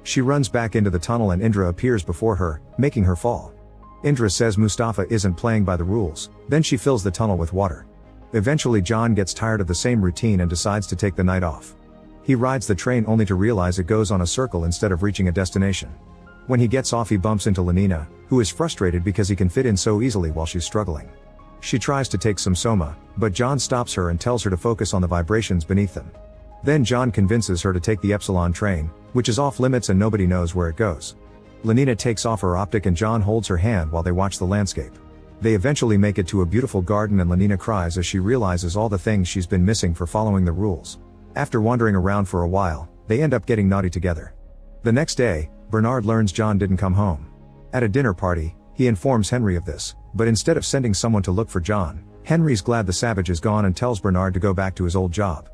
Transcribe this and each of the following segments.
She runs back into the tunnel and Indra appears before her, making her fall. Indra says Mustafa isn't playing by the rules, then she fills the tunnel with water. Eventually John gets tired of the same routine and decides to take the night off. He rides the train only to realize it goes on a circle instead of reaching a destination. When he gets off he bumps into Lenina, who is frustrated because he can fit in so easily while she's struggling. She tries to take some soma, but John stops her and tells her to focus on the vibrations beneath them. Then John convinces her to take the Epsilon train, which is off limits and nobody knows where it goes. Lenina takes off her optic and John holds her hand while they watch the landscape. They eventually make it to a beautiful garden and Lenina cries as she realizes all the things she's been missing for following the rules. After wandering around for a while, they end up getting naughty together. The next day, Bernard learns John didn't come home. At a dinner party, he informs Henry of this, but instead of sending someone to look for John, Henry's glad the savage is gone and tells Bernard to go back to his old job.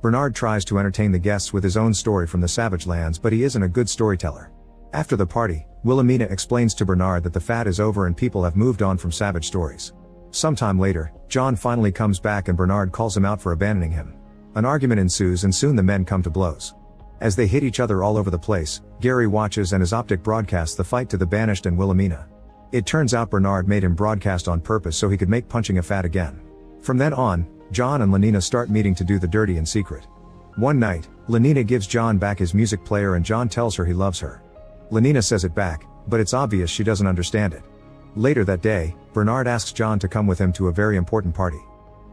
Bernard tries to entertain the guests with his own story from the Savage Lands, but he isn't a good storyteller. After the party, Wilhelmina explains to Bernard that the fad is over and people have moved on from savage stories. Sometime later, John finally comes back and Bernard calls him out for abandoning him. An argument ensues and soon the men come to blows. As they hit each other all over the place, Gary watches and his optic broadcasts the fight to the Banished and Wilhelmina. It turns out Bernard made him broadcast on purpose so he could make punching a fad again. From then on, John and Lenina start meeting to do the dirty in secret. One night, Lenina gives John back his music player and John tells her he loves her. Lenina says it back, but it's obvious she doesn't understand it. Later that day, Bernard asks John to come with him to a very important party.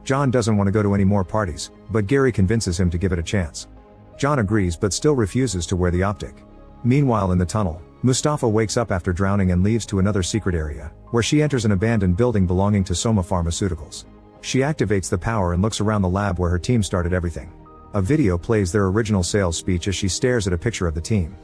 John doesn't want to go to any more parties, but Gary convinces him to give it a chance. John agrees but still refuses to wear the optic. Meanwhile in the tunnel, Mustafa wakes up after drowning and leaves to another secret area, where she enters an abandoned building belonging to Soma Pharmaceuticals. She activates the power and looks around the lab where her team started everything. A video plays their original sales speech as she stares at a picture of the team.